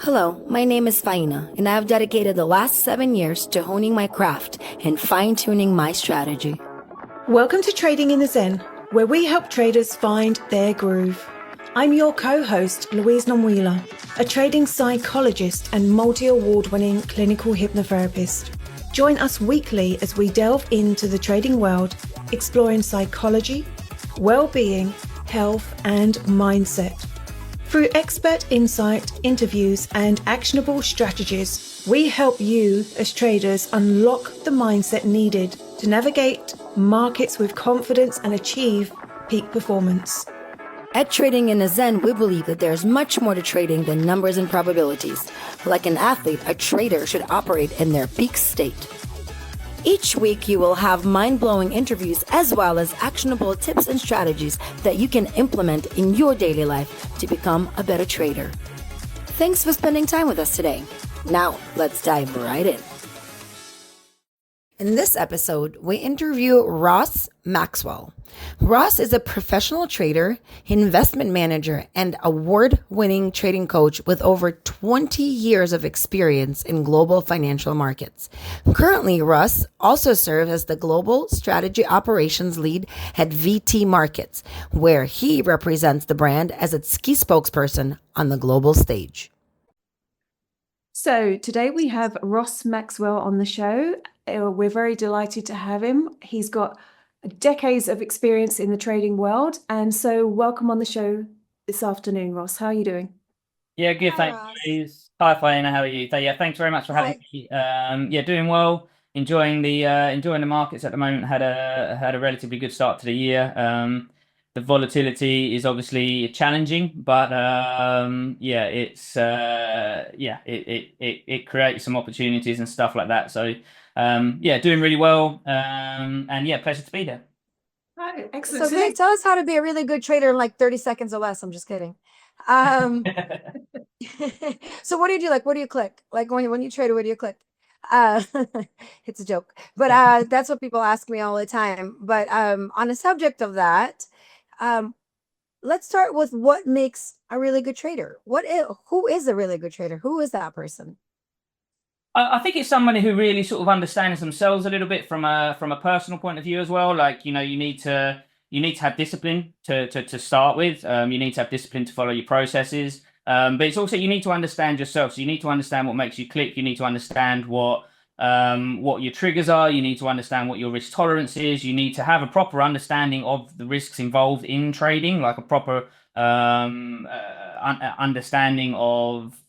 Hello, my name is Faina, and I have dedicated the last 7 years to honing my craft and fine-tuning my strategy. Welcome to Trading in the Zen, where we help traders find their groove. I'm your co-host, Louise Nonwheeler, a trading psychologist and multi-award-winning clinical hypnotherapist. Join us weekly as we delve into the trading world, exploring psychology, well-being, health, and mindset. Through expert insight, interviews, and actionable strategies, we help you as traders unlock the mindset needed to navigate markets with confidence and achieve peak performance. At Trading in the Zen, we believe that there's much more to trading than numbers and probabilities. Like an athlete, a trader should operate in their peak state. Each week, you will have mind-blowing interviews as well as actionable tips and strategies that you can implement in your daily life to become a better trader. Thanks for spending time with us today. Now, let's dive right in. In this episode, we interview Ross Maxwell. Ross is a professional trader, investment manager, and award-winning trading coach with over 20 years of experience in global financial markets. Currently, Ross also serves as the Global Strategy Operations Lead at VT Markets, where he represents the brand as its key spokesperson on the global stage. So today we have Ross Maxwell on the show. We're very delighted to have him. He's got decades of experience in the trading world. And so welcome on the show this afternoon, Ross. How are you doing? Yeah, good. Hi, Thanks, Ross. Louise. Hi, Fiona. How are you? Yeah, thanks very much for having me. Yeah, doing well. Enjoying the markets at the moment. Had a relatively good start to the year. The volatility is obviously challenging, but yeah, it creates some opportunities and stuff like that. So yeah, doing really well. And yeah, pleasure to be there. Oh, excellent. So Vic, tell us how to be a really good trader in like 30 seconds or less. I'm just kidding. So what do you do? Like, what do you click? Like when you trade, what do you click? Uh, it's a joke, but that's what people ask me all the time. But on the subject of that, let's start with what makes a really good trader. Who is a really good trader? Who is that person? I think it's somebody who really sort of understands themselves a little bit from a personal point of view as well. Like, you need to have discipline to start with. You need to have discipline to follow your processes. But it's also, you need to understand yourself. So you need to understand what makes you click. You need to understand what your triggers are. You need to understand what your risk tolerance is. You need to have a proper understanding of the risks involved in trading, like a proper understanding of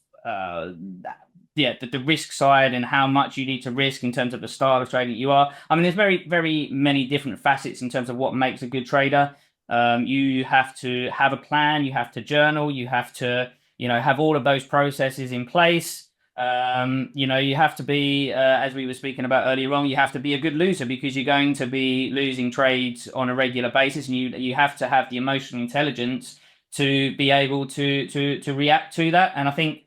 the risk side and how much you need to risk in terms of the style of trading you are. I mean, there's very, very many different facets in terms of what makes a good trader. You have to have a plan, you have to journal, you have to, have all of those processes in place. You have to be, as we were speaking about earlier on, you have to be a good loser because you're going to be losing trades on a regular basis, and you have to have the emotional intelligence to be able to react to that. And I think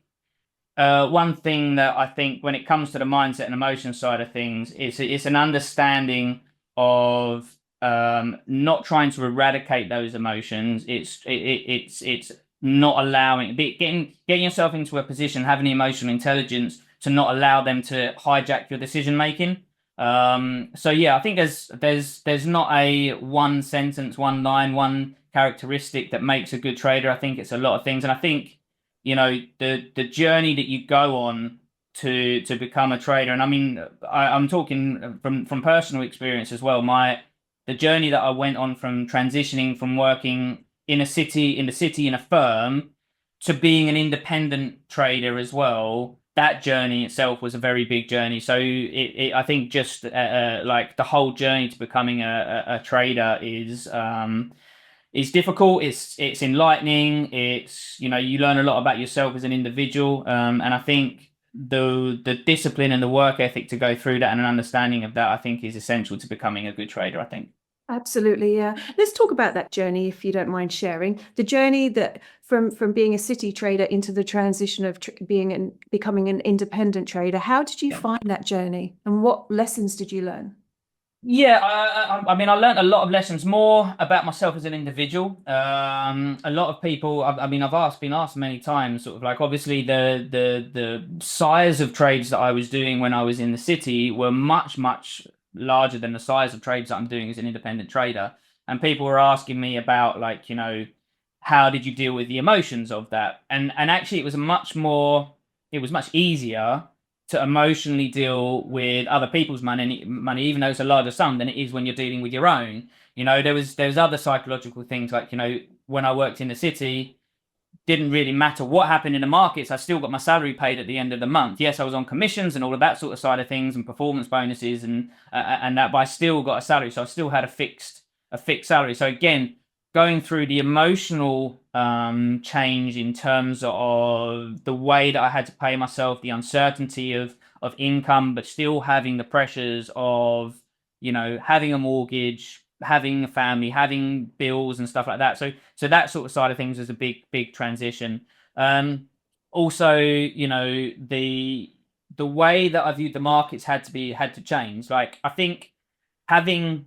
one thing that I think when it comes to the mindset and emotion side of things is it's an understanding of not trying to eradicate those emotions. It's not allowing getting yourself into a position, having the emotional intelligence to not allow them to hijack your decision making. So yeah, I think there's not a one sentence, one line, one characteristic that makes a good trader. I think it's a lot of things, and I think the journey that you go on to become a trader, and I mean I'm talking from personal experience as well. The journey that I went on from transitioning from working in the city in a firm to being an independent trader as well. That journey itself was a very big journey. So I think just like the whole journey to becoming a trader is difficult. It's enlightening. It's you learn a lot about yourself as an individual, and I think the discipline and the work ethic to go through that and an understanding of that, I think, is essential to becoming a good trader, I think. Absolutely, yeah. Let's talk about that journey, if you don't mind sharing. The journey that from being a city trader into the transition of becoming an independent trader. How did you find that journey, and what lessons did you learn? Yeah, I mean, I learned a lot of lessons more about myself as an individual. A lot of people, I mean, been asked many times, sort of like, obviously the size of trades that I was doing when I was in the city were much larger than the size of trades that I'm doing as an independent trader. And people were asking me about, like, how did you deal with the emotions of that? And actually, it was much easier to emotionally deal with other people's money, even though it's a larger sum, than it is when you're dealing with your own. There was other psychological things, like, when I worked in the city, didn't really matter what happened in the markets. I still got my salary paid at the end of the month. Yes, I was on commissions and all of that sort of side of things, and performance bonuses and that, but I still got a salary, so I still had a fixed salary. So again, going through the emotional change in terms of the way that I had to pay myself, the uncertainty of income, but still having the pressures of having a mortgage, having a family, having bills and stuff like that. So that sort of side of things is a big transition. Also, the way that I viewed the markets had to change. Like, I think having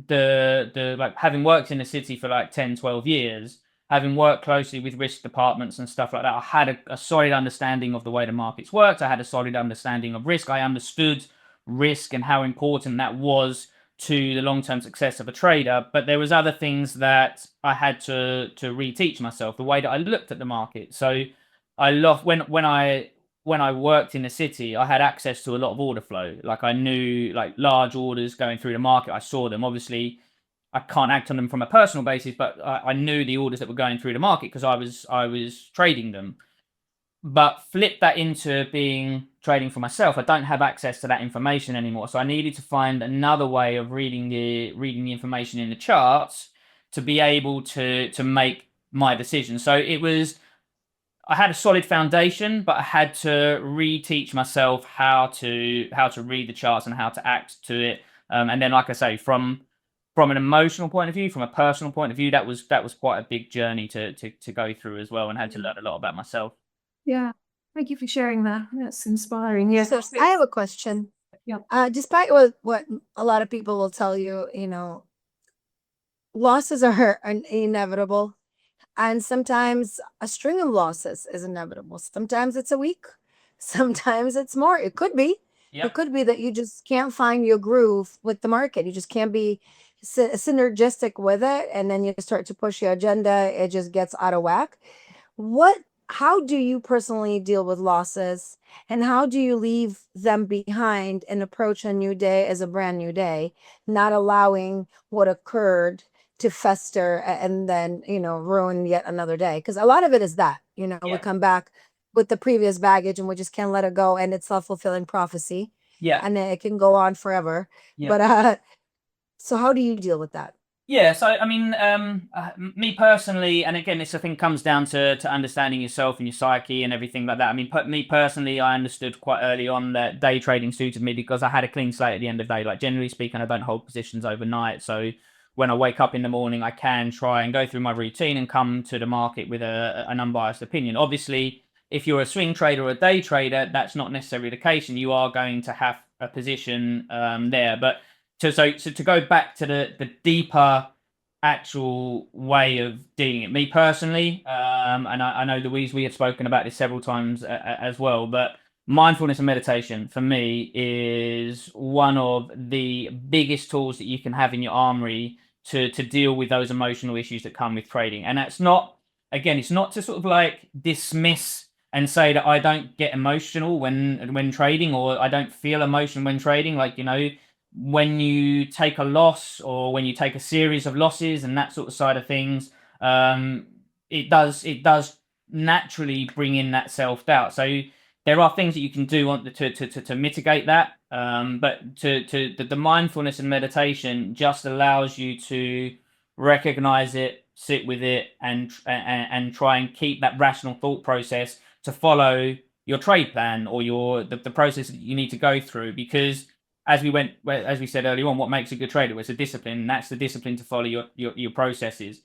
having worked in the city for like 10-12 years, having worked closely with risk departments and stuff like that, I had a solid understanding of the way the markets worked. I had a solid understanding of risk. I understood risk and how important that was to the long-term success of a trader. But there was other things that I had to reteach myself, the way that I looked at the market. So I love when I worked in the city, I had access to a lot of order flow. Like, I knew, like, large orders going through the market. I saw them. Obviously, I can't act on them from a personal basis, but I knew the orders that were going through the market because I was trading them. But flip that into being trading for myself. I don't have access to that information anymore. So I needed to find another way of reading the information in the charts to be able to make my decision. So I had a solid foundation, but I had to reteach myself how to read the charts and how to act to it. And then, like I say, from an emotional point of view, from a personal point of view, that was quite a big journey to go through as well, and had to learn a lot about myself. Yeah. Thank you for sharing that. That's inspiring. Yes. So I have a question. Yeah. Despite what a lot of people will tell you, losses are inevitable. And sometimes a string of losses is inevitable. Sometimes it's a week, sometimes it's more. It could be. Yep. It could be that you just can't find your groove with the market. You just can't be synergistic with it. And then you start to push your agenda. It just gets out of whack. How do you personally deal with losses, and how do you leave them behind and approach a new day as a brand new day, not allowing what occurred to fester and then ruin yet another day? Because a lot of it is that we Yeah. come back with the previous baggage and we just can't let it go, and it's self-fulfilling prophecy, Yeah. and it can go on forever. Yeah. But so how do you deal with that? Yeah, so I mean, me personally, and again, this I think comes down to understanding yourself and your psyche and everything like that. I mean, me personally, I understood quite early on that day trading suited me because I had a clean slate at the end of the day. Like, generally speaking, I don't hold positions overnight, so when I wake up in the morning, I can try and go through my routine and come to the market with an unbiased opinion. Obviously, if you're a swing trader or a day trader, that's not necessarily the case, and you are going to have a position there, but. So to go back to the deeper actual way of doing it, me personally, and I know Louise, we have spoken about this several times as well, but mindfulness and meditation for me is one of the biggest tools that you can have in your armory to deal with those emotional issues that come with trading. And that's not, again, it's not to sort of like dismiss and say that I don't get emotional when trading, or I don't feel emotion when trading. Like, when you take a loss or when you take a series of losses and that sort of side of things, it does naturally bring in that self-doubt. So there are things that you can do to mitigate that, but the mindfulness and meditation just allows you to recognize it, sit with it, and try and keep that rational thought process to follow your trade plan or the process that you need to go through. Because as we said earlier on, what makes a good trader is a discipline, and that's the discipline to follow your processes.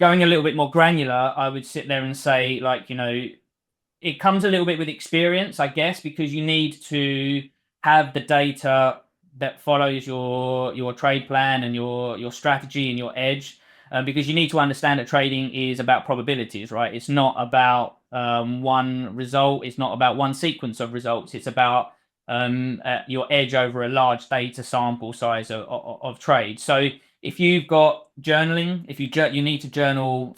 Going a little bit more granular, I would sit there and say, like, it comes a little bit with experience, I guess, because you need to have the data that follows your trade plan and your strategy and your edge, because you need to understand that trading is about probabilities, right? It's not about one result. It's not about one sequence of results. It's about your edge over a large data sample size of trades. So if you've got journaling, if you need to journal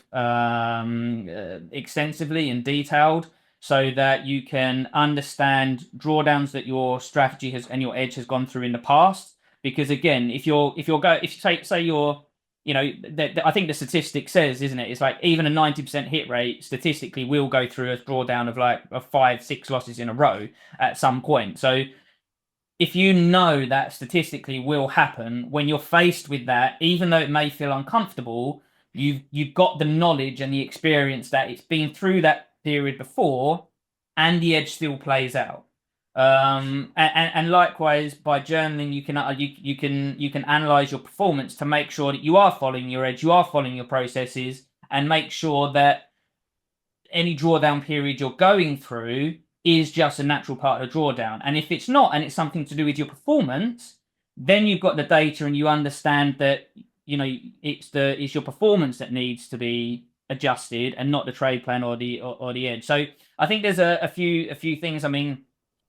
extensively and detailed, so that you can understand drawdowns that your strategy has and your edge has gone through in the past. Because again, if you say you're, I think the statistic says, isn't it? It's like even a 90% hit rate statistically will go through a drawdown of like 5-6 losses in a row at some point. So if you know that statistically will happen, when you're faced with that, even though it may feel uncomfortable, you've got the knowledge and the experience that it's been through that period before, and the edge still plays out. And likewise, by journaling, you can analyze your performance to make sure that you are following your edge, you are following your processes, and make sure that any drawdown period you're going through is just a natural part of the drawdown. And if it's not, and it's something to do with your performance, then you've got the data and you understand that it's your performance that needs to be adjusted and not the trade plan or the edge. So I think there's a few things. I mean,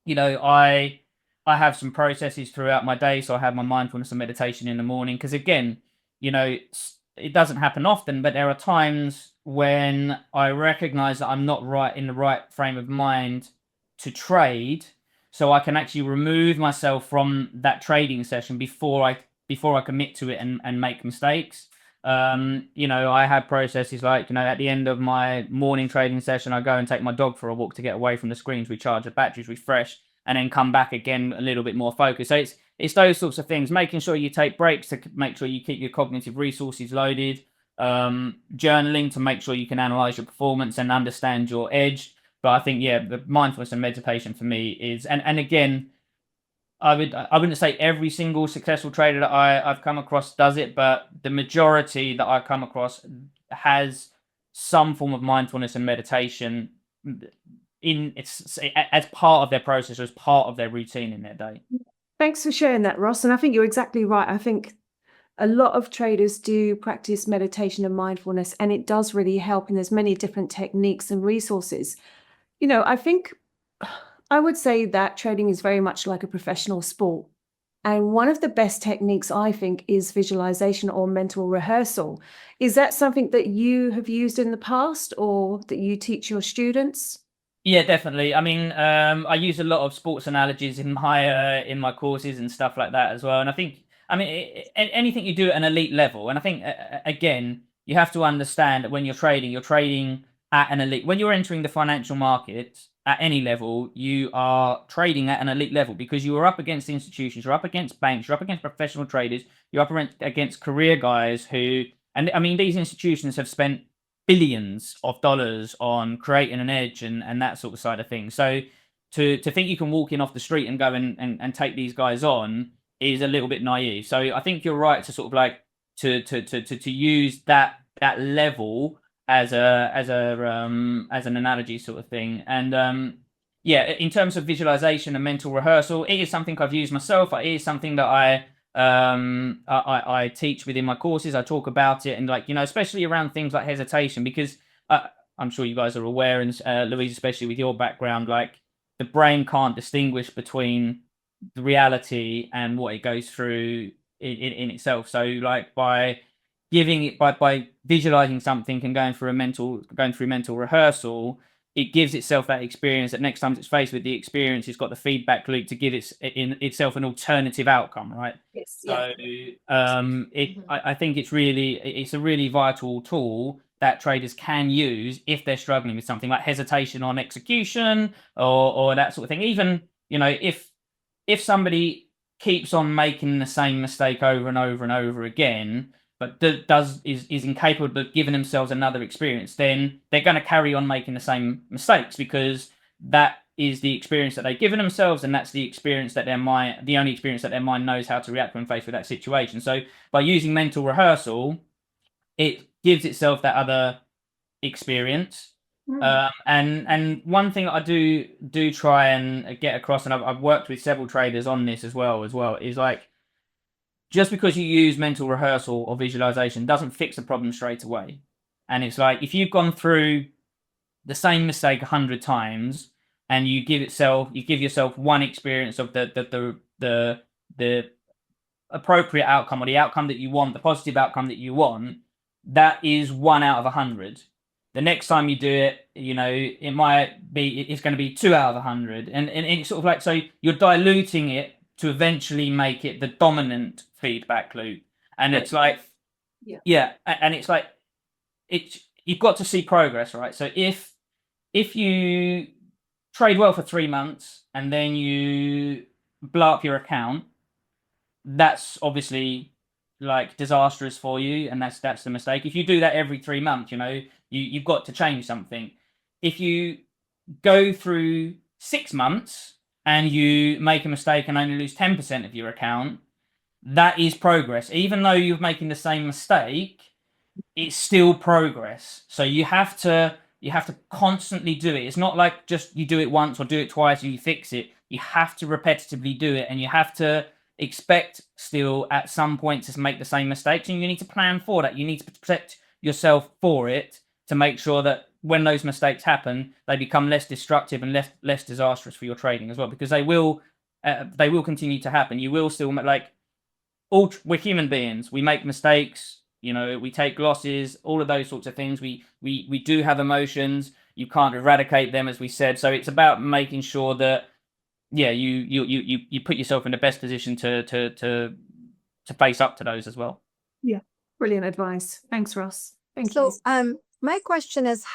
I have some processes throughout my day. So I have my mindfulness and meditation in the morning, because again, it doesn't happen often, but there are times when I recognize that I'm not in the right frame of mind to trade, so I can actually remove myself from that trading session before I commit to it and make mistakes. I have processes like, at the end of my morning trading session, I go and take my dog for a walk to get away from the screens, recharge the batteries, refresh, and then come back again a little bit more focused. So it's those sorts of things, making sure you take breaks to make sure you keep your cognitive resources loaded, journaling to make sure you can analyze your performance and understand your edge. But I think, the mindfulness and meditation for me is, and again, I wouldn't say every single successful trader that I've come across does it, but the majority that I come across has some form of mindfulness and meditation as part of their process, or as part of their routine in their day. Thanks for sharing that, Ross. And I think you're exactly right. I think a lot of traders do practice meditation and mindfulness, and it does really help. And there's many different techniques and resources. I think I would say that trading is very much like a professional sport. And one of the best techniques, I think, is visualization or mental rehearsal. Is that something that you have used in the past, or that you teach your students? Yeah, definitely. I mean, I use a lot of sports analogies in my courses and stuff like that as well. And I think, anything you do at an elite level, and I think again, you have to understand that when you're trading at an elite. When you're entering the financial markets at any level, you are trading at an elite level, because you are up against institutions, you're up against banks, you're up against professional traders, you're up against career guys who, and I mean, these institutions have spent billions of dollars on creating an edge and that sort of side of things. So to think you can walk in off the street and go and take these guys on is a little bit naive. So I think you're right to sort of like to use that level as an analogy sort of thing. And in terms of visualization and mental rehearsal, it is something I've used myself. It is something that I teach within my courses. I talk about it, and especially around things like hesitation, because I'm sure you guys are aware, and Louise, especially with your background, like the brain can't distinguish between the reality and what it goes through in itself. So like by visualizing something and going through mental rehearsal, it gives itself that experience, that next time it's faced with the experience, it's got the feedback loop to give itself an alternative outcome, right? Yes. So I think it's a really vital tool that traders can use if they're struggling with something like hesitation on execution or that sort of thing. Even if somebody keeps on making the same mistake over and over and over again, but is incapable of giving themselves another experience, then they're going to carry on making the same mistakes, because that is the experience that they've given themselves, and that's the experience that the only experience that their mind knows how to react when faced with that situation. So by using mental rehearsal, it gives itself that other experience, And one thing that I do try and get across, and I've worked with several traders on this as well, is like, just because you use mental rehearsal or visualization doesn't fix a problem straight away. And it's like, if you've gone through the same mistake 100 times and you give yourself one experience of the appropriate outcome, or the outcome that you want, the positive outcome that you want, that is 1 out of 100. The next time you do it, it's going to be 2 out of 100, and it's sort of like, so you're diluting it to eventually make it the dominant feedback loop. And it's like, and it's like, you've got to see progress, right? So if you trade well for 3 months and then you blow up your account, that's obviously like disastrous for you, and that's the mistake. If you do that every 3 months, you've got to change something. If you go through 6 months and you make a mistake and only lose 10% of your account, that is progress. Even though you're making the same mistake, it's still progress. So you have to constantly do it. It's not like just you do it once or do it twice and you fix it. You have to repetitively do it, and you have to expect still at some point to make the same mistakes, and you need to plan for that. You need to protect yourself for it, to make sure that when those mistakes happen, they become less destructive and less disastrous for your trading as well, because they will continue to happen. You will still we're human beings. We make mistakes. We take losses, all of those sorts of things. We do have emotions. You can't eradicate them, as we said. So it's about making sure that, you put yourself in the best position to face up to those as well. Yeah, brilliant advice. Thanks, Ross. Thank So, you. my question is,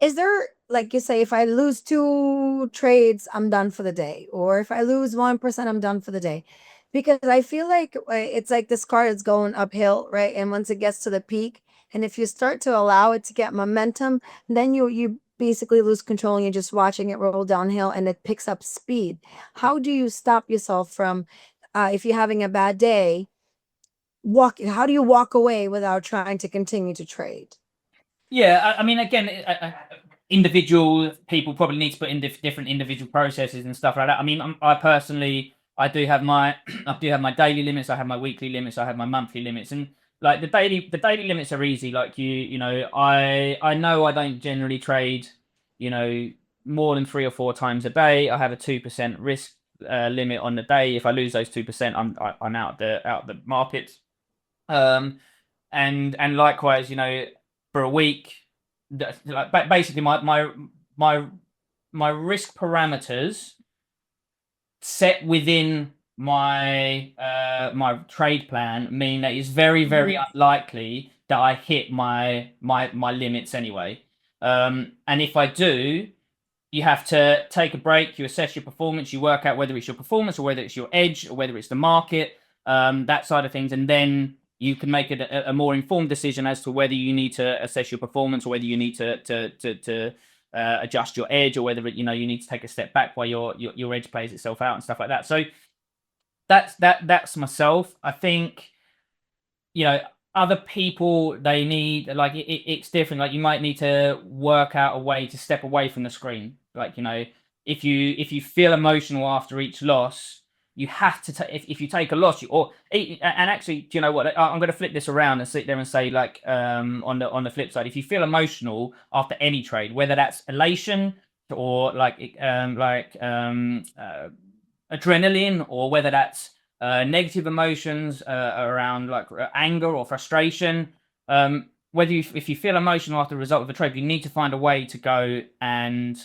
is there, like you say, if I lose 2 trades, I'm done for the day, or if I lose 1%, I'm done for the day? Because I feel like it's like this car is going uphill, right? And once it gets to the peak, and if you start to allow it to get momentum, then you basically lose control and you're just watching it roll downhill, and it picks up speed. How do you stop yourself from, if you're having a bad day, how do you walk away without trying to continue to trade? Yeah, I mean, again, individual people probably need to put in different individual processes and stuff like that. I mean, I personally, I do have my daily limits, I have my weekly limits, I have my monthly limits, and like the daily limits are easy. Like I know I don't generally trade, more than 3 or 4 times a day. I have a 2% risk limit on the day. If I lose those 2%, I'm out the markets. And likewise, for a week, like basically my risk parameters set within my my trade plan mean that it's very, very unlikely that I hit my limits anyway. And if I do, you have to take a break, you assess your performance, you work out whether it's your performance or whether it's your edge or whether it's the market, that side of things, and then you can make a more informed decision as to whether you need to assess your performance or whether you need to adjust your edge, or whether you need to take a step back while your edge plays itself out and stuff like that. So that's myself. I think other people, they need, like, it's different. Like, you might need to work out a way to step away from the screen. Like, if you feel emotional after each loss, you have to if you take a loss, and actually, do you know what? I'm going to flip this around and sit there and say, like, on the flip side, if you feel emotional after any trade, whether that's elation or adrenaline, or whether that's negative emotions around like anger or frustration, if you feel emotional after the result of a trade, you need to find a way to go and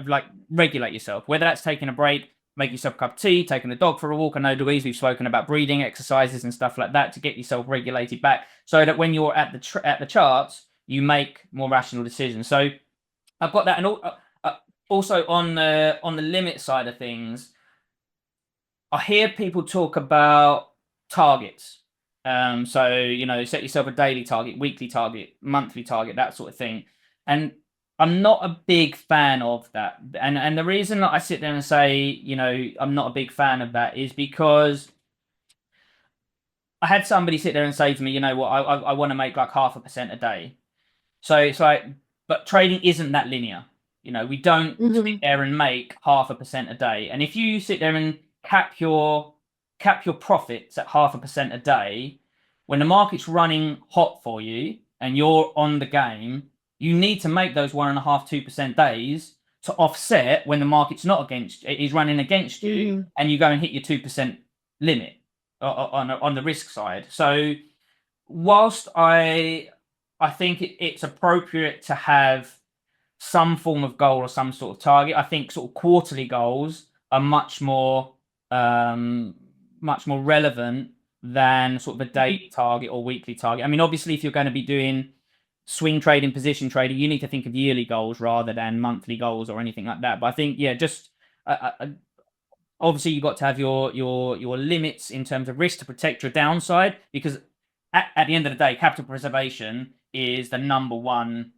like regulate yourself, whether that's taking a break, make yourself a cup of tea, taking the dog for a walk. I know, Louise, we've spoken about breathing exercises and stuff like that to get yourself regulated back, so that when you're at the charts, you make more rational decisions. So I've got that. And also on the limit side of things, I hear people talk about targets. So set yourself a daily target, weekly target, monthly target, that sort of thing. And I'm not a big fan of that. And the reason that I sit there and say, I'm not a big fan of that is because I had somebody sit there and say to me, I want to make like 0.5% a day. So it's like, but trading isn't that linear. You know, we don't sit there and make 0.5% a day. And if you sit there and cap your profits at 0.5% a day, when the market's running hot for you and you're on the game, you need to make those 1.5–2% days to offset when the market's not is running against you, and you go and hit your 2% limit on the risk side. So whilst I think it's appropriate to have some form of goal or some sort of target, I think sort of quarterly goals are much more relevant than sort of a daily target or weekly target. I mean, obviously, if you're going to be doing swing trading, position trading, you need to think of yearly goals rather than monthly goals or anything like that. But I think, yeah, just obviously you've got to have your limits in terms of risk to protect your downside, because at the end of the day, capital preservation is the number one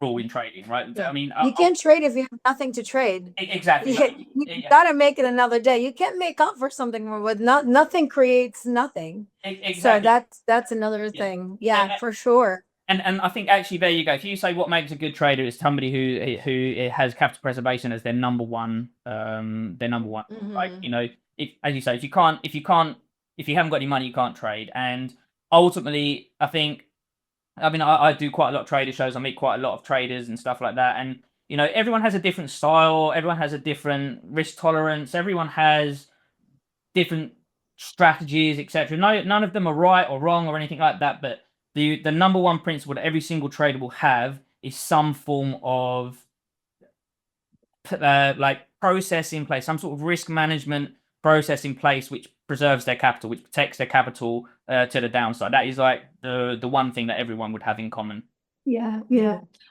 rule in trading, right? Yeah. I mean, you can't trade if you have nothing to trade. Exactly. You gotta make it another day. You can't make up for something with nothing creates nothing. Exactly. So that's another thing. Yeah, for sure. And I think actually there you go. If you say what makes a good trader is somebody who has capital preservation as their number one, like, you know, as you say, if you haven't got any money, you can't trade. And ultimately, I think, I mean, I do quite a lot of trader shows. I meet quite a lot of traders and stuff like that. And, you know, everyone has a different style. Everyone has a different risk tolerance. Everyone has different strategies, etc. None of them are right or wrong or anything like that. But the number one principle that every single trader will have is some form of like process in place, some sort of risk management process in place, which preserves their capital, which protects their capital to the downside. That is like the one thing that everyone would have in common. Yeah.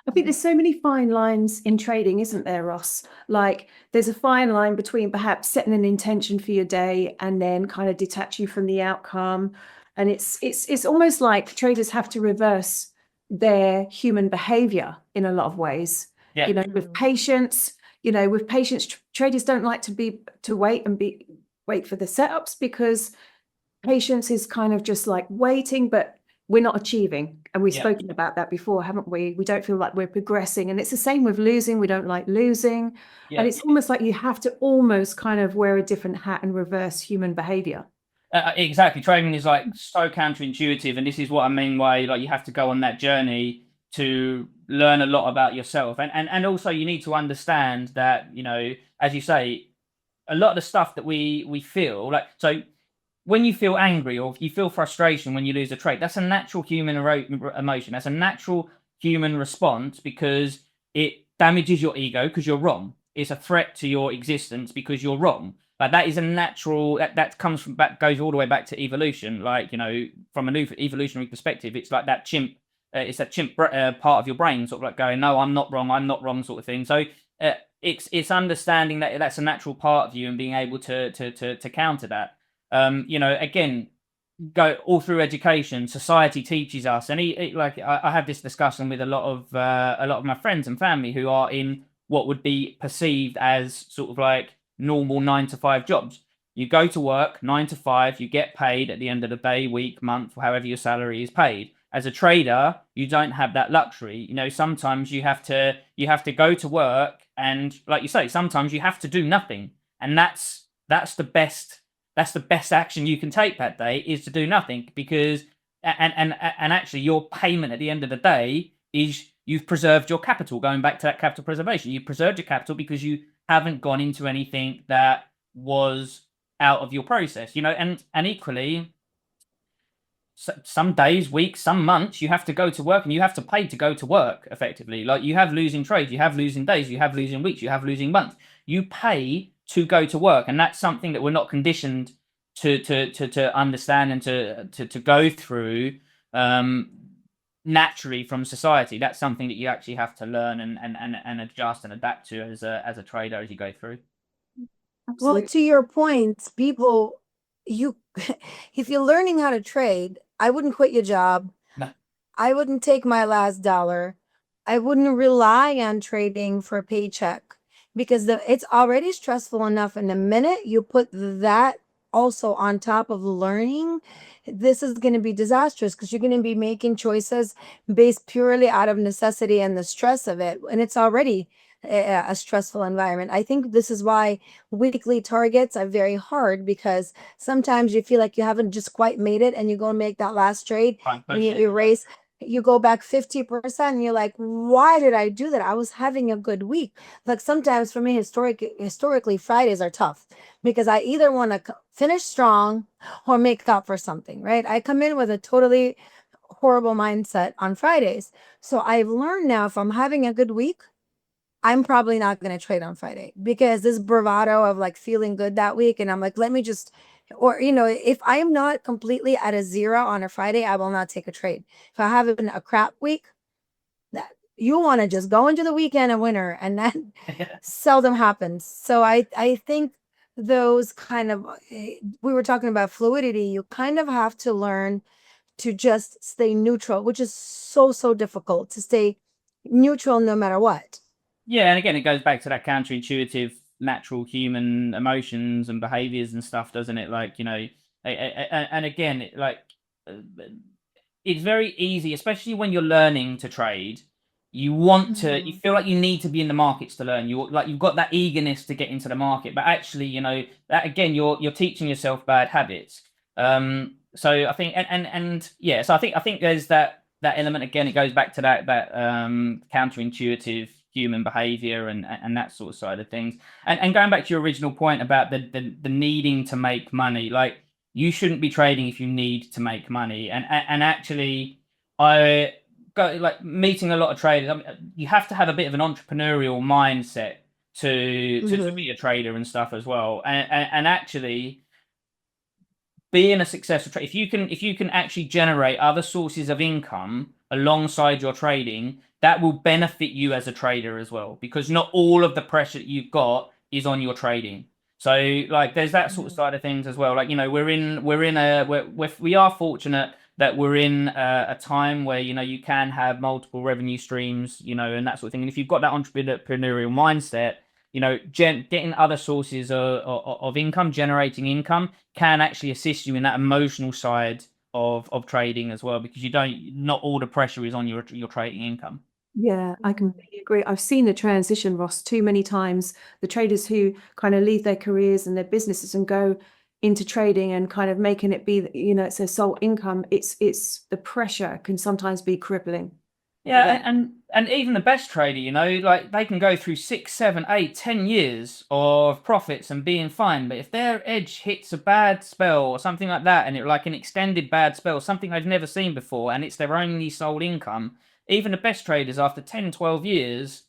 I think there's so many fine lines in trading, isn't there, Ross? Like, there's a fine line between perhaps setting an intention for your day and then kind of detach you from the outcome. And it's almost like traders have to reverse their human behavior in a lot of ways. Yeah. You know, with patience. You know, with patience, traders don't like to wait for the setups, because patience is kind of just like waiting, but we're not achieving. And we've spoken about that before, haven't we? We don't feel like we're progressing. And it's the same with losing. We don't like losing. And it's almost like you have to almost kind of wear a different hat and reverse human behavior. Exactly. Trading is like so counterintuitive. And this is what I mean by, like, you have to go on that journey to learn a lot about yourself. And also you need to understand that, you know, as you say, a lot of the stuff that we feel like, so when you feel angry or if you feel frustration when you lose a trade, that's a natural human emotion. That's a natural human response, because it damages your ego because you're wrong. It's a threat to your existence because you're wrong. Like, that is a natural, that comes from goes all the way back to evolution. Like, you know, from an evolutionary perspective, it's like that chimp, it's that chimp part of your brain sort of like going, no, I'm not wrong sort of thing. So it's understanding that that's a natural part of you and being able to counter that. You know, again, go all through education, society teaches us, and like I have this discussion with a lot of my friends and family who are in what would be perceived as sort of like normal 9-to-5 jobs. You go to work 9 to 5, you get paid at the end of the day, week, month, however your salary is paid. As a trader, you don't have that luxury. You know, sometimes you have to go to work, and like you say, sometimes you have to do nothing, and that's the best action you can take that day, is to do nothing, because and actually your payment at the end of the day is you've preserved your capital. Going back to that capital preservation, you preserved your capital because you haven't gone into anything that was out of your process, you know. And equally, some days, weeks, some months, you have to go to work and you have to pay to go to work effectively. Like, you have losing trades, you have losing days, you have losing weeks, you have losing months. You pay to go to work, and that's something that we're not conditioned to understand and to go through naturally from society. That's something that you actually have to learn and adjust and adapt to as a trader as you go through. Well, to your point, people, if you're learning how to trade, I wouldn't quit your job. No. I wouldn't take my last dollar. I wouldn't rely on trading for a paycheck, because it's already stressful enough. And the minute you put that also on top of learning, this is going to be disastrous because you're going to be making choices based purely out of necessity and the stress of it. And it's already a stressful environment. I think this is why weekly targets are very hard, because sometimes you feel like you haven't just quite made it and you go and make that last trade and you erase, you go back 50% and you're like, why did I do that? I was having a good week. Like sometimes for me, historically, Fridays are tough because I either want to finish strong or make up for something, right? I come in with a totally horrible mindset on Fridays. So I've learned now, if I'm having a good week, I'm probably not going to trade on Friday, because this bravado of like feeling good that week. And I'm like, let me just, or, if I am not completely at a zero on a Friday, I will not take a trade. If I have a crap week, that you want to just go into the weekend a winner, and that seldom happens. So I think those kind of, we were talking about fluidity. You kind of have to learn to just stay neutral, which is so difficult to stay neutral no matter what. Yeah, and again, it goes back to that counterintuitive, natural human emotions and behaviors and stuff, doesn't it? Like, and again, like, it's very easy, especially when you're learning to trade. You want to, you feel like you need to be in the markets to learn. You've got that eagerness to get into the market, but actually, that again, you're teaching yourself bad habits. So I think, and yeah, so I think there's that element again. It goes back to that counterintuitive human behavior and that sort of side of things. And going back to your original point about the needing to make money, like, you shouldn't be trading if you need to make money. And actually, I go like meeting a lot of traders. I mean, you have to have a bit of an entrepreneurial mindset to be a trader and stuff as well. And actually, being a successful trader, if you can actually generate other sources of income alongside your trading, that will benefit you as a trader as well, because not all of the pressure that you've got is on your trading. So like, there's that sort of side of things as well. Like, we are fortunate that we're in a time where, you can have multiple revenue streams, and that sort of thing. And if you've got that entrepreneurial mindset, getting other sources of income, generating income, can actually assist you in that emotional side of trading as well, because not all the pressure is on your trading income. Yeah, I completely agree. I've seen the transition, Ross, too many times. The traders who kind of leave their careers and their businesses and go into trading and kind of making it be, it's their sole income. It's the pressure can sometimes be crippling. Yeah, and even the best trader, like, they can go through 6, 7, 8, 10 years of profits and being fine. But if their edge hits a bad spell or something like that, and it like an extended bad spell, something they've never seen before, and it's their only sole income, even the best traders after 10, 12 years,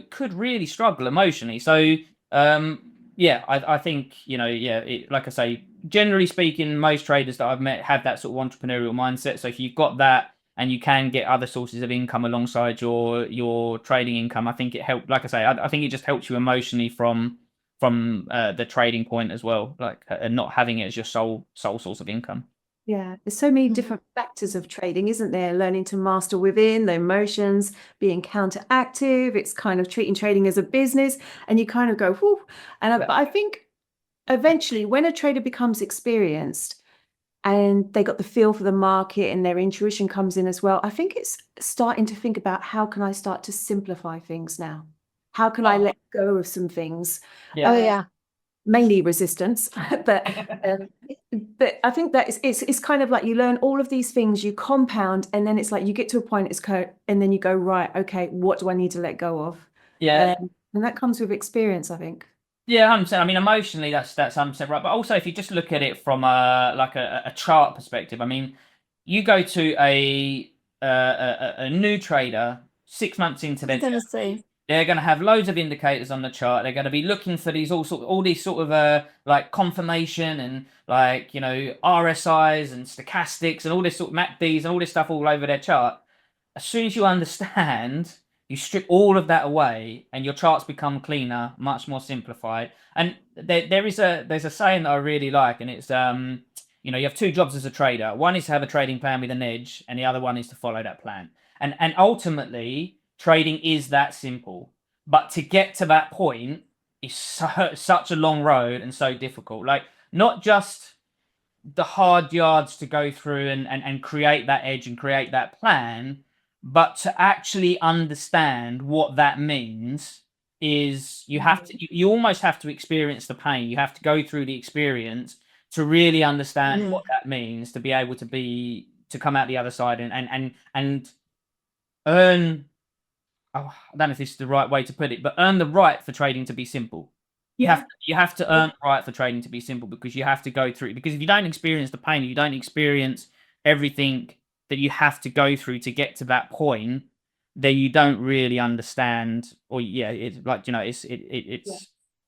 could really struggle emotionally. So, yeah, I think, like I say, generally speaking, most traders that I've met have that sort of entrepreneurial mindset. So if you've got that, and you can get other sources of income alongside your trading income, I think it helped. Like I say, I think it just helps you emotionally from the trading point as well, like, and not having it as your sole source of income. Yeah, there's so many different factors of trading, isn't there? Learning to master within the emotions, being counteractive. It's kind of treating trading as a business, and you kind of go, whoo. But I think eventually, when a trader becomes experienced and they got the feel for the market and their intuition comes in as well, I think it's starting to think about, how can I start to simplify things now? How can I let go of some things? Yeah. Oh yeah. Mainly resistance, but I think that it's kind of like you learn all of these things, you compound, and then it's like you get to a point, and then you go, right, okay, what do I need to let go of? Yeah. And that comes with experience, I think. Yeah, 100%. I mean, emotionally, that's 100% right. But also, if you just look at it from a chart perspective, I mean, you go to a new trader 6 months into their journey, they're going to have loads of indicators on the chart. They're going to be looking for all these sort of like confirmation and, like, RSIs and stochastics and all this sort of MACDs and all this stuff all over their chart. As soon as you understand, you strip all of that away, and your charts become cleaner, much more simplified. And there's a saying that I really like, and it's you have 2 jobs as a trader. One is to have a trading plan with an edge, and the other one is to follow that plan. And ultimately, trading is that simple. But to get to that point is such a long road and so difficult. Like, not just the hard yards to go through and create that edge and create that plan, but to actually understand what that means is you have to, you almost have to experience the pain. You have to go through the experience to really understand what that means, to be able to come out the other side and earn, oh, I don't know if this is the right way to put it, but earn the right for trading to be simple. You have to earn the right for trading to be simple, because you have to go through, because if you don't experience the pain, you don't experience everything that you have to go through to get to that point, then you don't really understand, or it's like, it's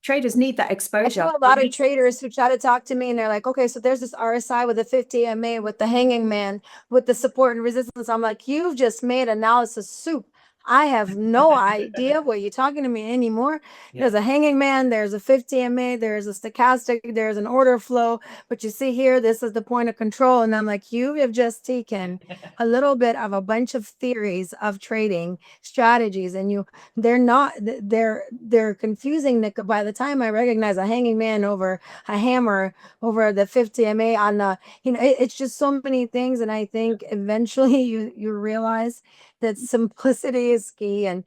Traders need that I exposure. know a lot of traders who try to talk to me and they're like, okay, so there's this RSI with a 50 MA with the hanging man with the support and resistance. I'm like, you've just made analysis soup. I have no idea what you're talking to me anymore. There's a hanging man, there's a 50 MA, there's a stochastic, there's an order flow. But you see here, this is the point of control. And I'm like, you have just taken a little bit of a bunch of theories of trading strategies, and they're confusing. Nick, by the time I recognize a hanging man over a hammer over the 50 MA on the, it's just so many things. And I think eventually you realize that simplicity is key. And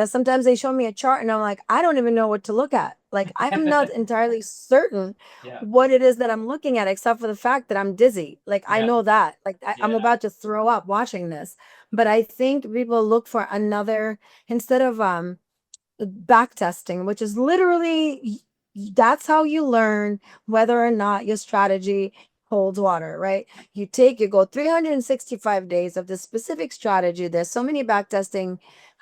sometimes they show me a chart and I'm like, I don't even know what to look at. Like, I'm not entirely certain what it is that I'm looking at, except for the fact that I'm dizzy. Like, I know that, like, I'm about to throw up watching this. But I think people look for another, instead of back testing, which is literally, that's how you learn whether or not your strategy holds water, right? You go 365 days of this specific strategy. There's so many backtesting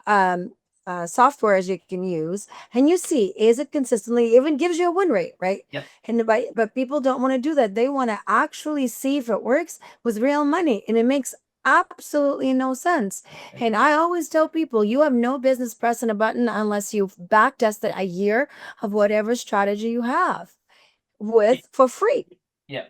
softwares you can use, and you see, is it consistently, even gives you a win rate, right? But people don't want to do that. They want to actually see if it works with real money, and it makes absolutely no sense. And I always tell people, you have no business pressing a button unless you've back tested a year of whatever strategy you have for free.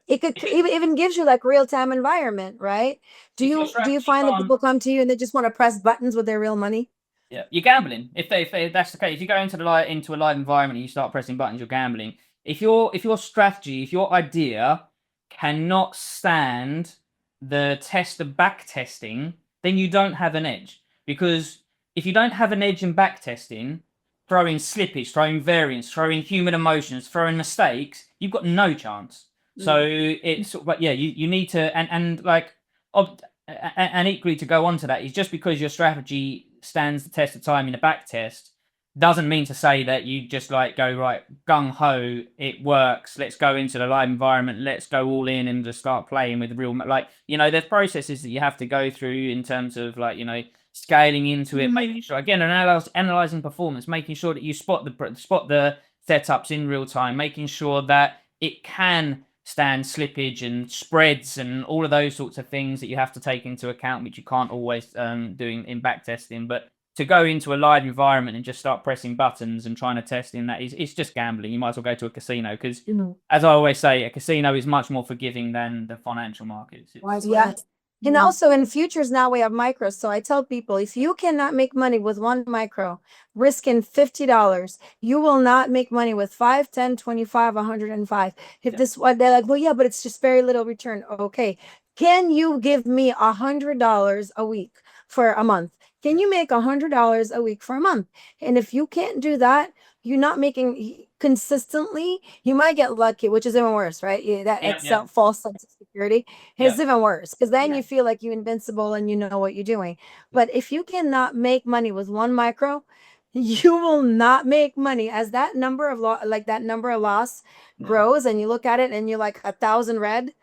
It could even gives you like real-time environment, right? Do you find that people come to you and they just want to press buttons with their real money? You're gambling. If that's the case, if you go into a live environment and you start pressing buttons, you're gambling. If your strategy, if your idea cannot stand the test of back testing, then you don't have an edge. Because if you don't have an edge in back testing, throwing slippage, throwing variance, throwing human emotions, throwing mistakes, you've got no chance. So it's, but you need to, and equally to go on to that is, just because your strategy stands the test of time in a back test doesn't mean to say that you just like go right gung ho, it works, let's go into the live environment, let's go all in and just start playing with real, there's processes that you have to go through in terms of scaling into it, making sure, again, analyzing performance, making sure that you spot the setups in real time, making sure that it can stand slippage and spreads and all of those sorts of things that you have to take into account, which you can't always do in back testing. But to go into a live environment and just start pressing buttons and trying to test in that it's just gambling. You might as well go to a casino, because as I always say, a casino is much more forgiving than the financial markets. And also in futures now we have micros. So I tell people, if you cannot make money with one micro, risking $50, you will not make money with 5, 10, 25, 105. If this one, they're like, well, yeah, but it's just very little return. Okay. Can you give me $100 a week for a month? Can you make $100 a week for a month? And if you can't do that, you're not making consistently, you might get lucky, which is even worse, right? It's a false sense of security. It's even worse, because then you feel like you're invincible and you know what you're doing. But if you cannot make money with one micro, you will not make money. As that number of loss grows, and you look at it and you're like 1,000 red.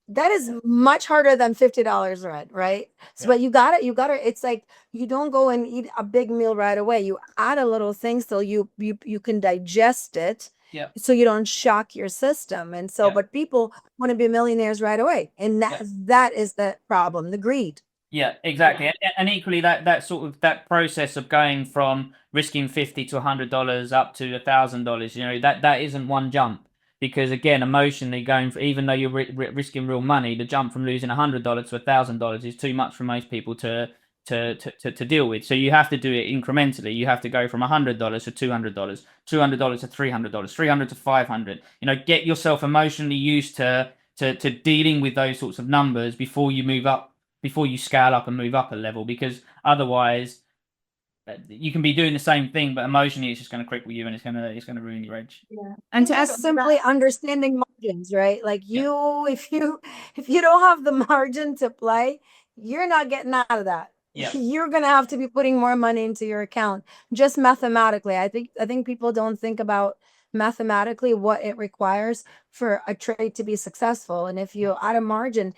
That is much harder than $50 red, right? So, but you got it. It's like, you don't go and eat a big meal right away. You add a little thing so you can digest it. So you don't shock your system. And so, but people want to be millionaires right away. And that is the problem, the greed. Yeah, exactly. And equally that sort of that process of going from risking $50 to $100 up to $1,000, that isn't one jump. Because again, emotionally going for, even though you're risking real money, the jump from losing $100 to $1,000 is too much for most people to to deal with. So you have to do it incrementally. You have to go from $100 to $200, $200 to $300, $300 to $500. You know, get yourself emotionally used to dealing with those sorts of numbers before you move up, before you scale up and move up a level, because otherwise you can be doing the same thing, but emotionally it's just going to cripple you and it's going to ruin your edge. Yeah. And to Just simply understanding margins, right? Like if you don't have the margin to play, you're not getting out of that. Yeah. You're gonna have to be putting more money into your account, just mathematically. I think people don't think about mathematically what it requires for a trade to be successful. And if you add a margin,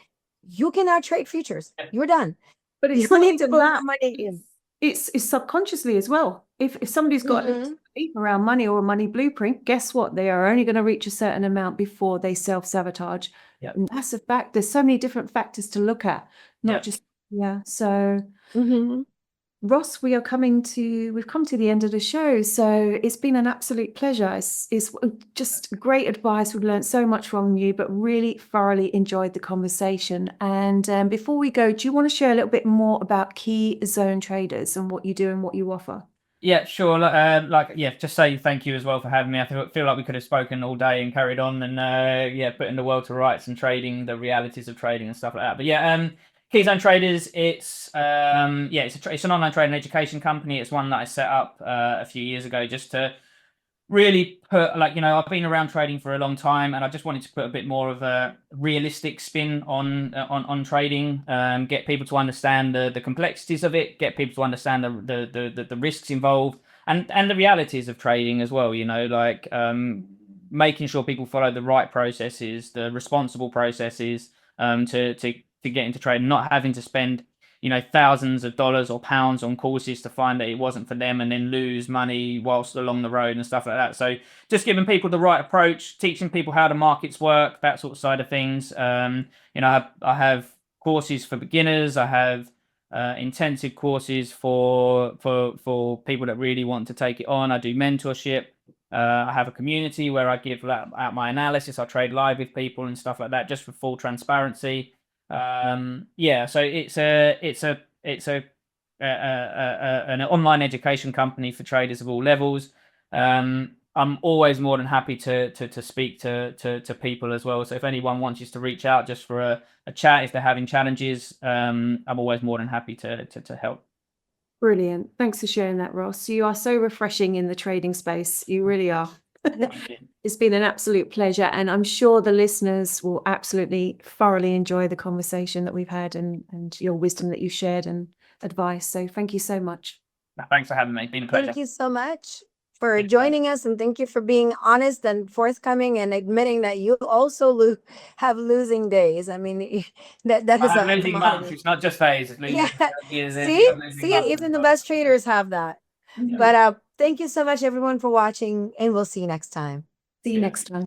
you cannot trade futures. You're done. but it's You not need to even put that. more money in. It's subconsciously as well. If somebody's got a belief around money or a money blueprint, guess what? They are only going to reach a certain amount before they self-sabotage. Yep. And that's a fact. There's so many different factors to look at, not Yep. just so Ross, we've come to the end of the show. So it's been an absolute pleasure. It's just great advice. We've learned so much from you, but really thoroughly enjoyed the conversation. And before we go, do you want to share a little bit more about Key Zone Traders and what you do and what you offer? Yeah, sure. Just say thank you as well for having me. I feel like we could have spoken all day and carried on and putting the world to rights and trading, the realities of trading and stuff like that. But Key Zone Traders, it's an online trading education company. It's one that I set up a few years ago just to really put, I've been around trading for a long time, and I just wanted to put a bit more of a realistic spin on trading, get people to understand the complexities of it, get people to understand the risks involved and the realities of trading as well. Making sure people follow the right processes, the responsible processes, to get into trading, not having to spend thousands of dollars or pounds on courses to find that it wasn't for them and then lose money whilst along the road and stuff like that. So just giving people the right approach, teaching people how the markets work, that sort of side of things. I have courses for beginners. I have intensive courses for people that really want to take it on. I do mentorship. I have a community where I give out my analysis. I trade live with people and stuff like that, just for full transparency. So it's an online education company for traders of all levels. I'm always more than happy to speak to people as well. So if anyone wants us to reach out just for a chat, if they're having challenges, I'm always more than happy to help. Brilliant. Thanks for sharing that, Ross. You are so refreshing in the trading space. You really are. It's been an absolute pleasure, and I'm sure the listeners will absolutely thoroughly enjoy the conversation that we've had and your wisdom that you shared and advice. So thank you so much. Thanks for having me. It's been a pleasure. Thank you so much for joining us, and thank you for being honest and forthcoming and admitting that you also have losing days. I mean, that is a losing months. It's not just days. It's losing years. See, even the best traders have that. But thank you so much, everyone, for watching, and we'll see you next time. See you next time.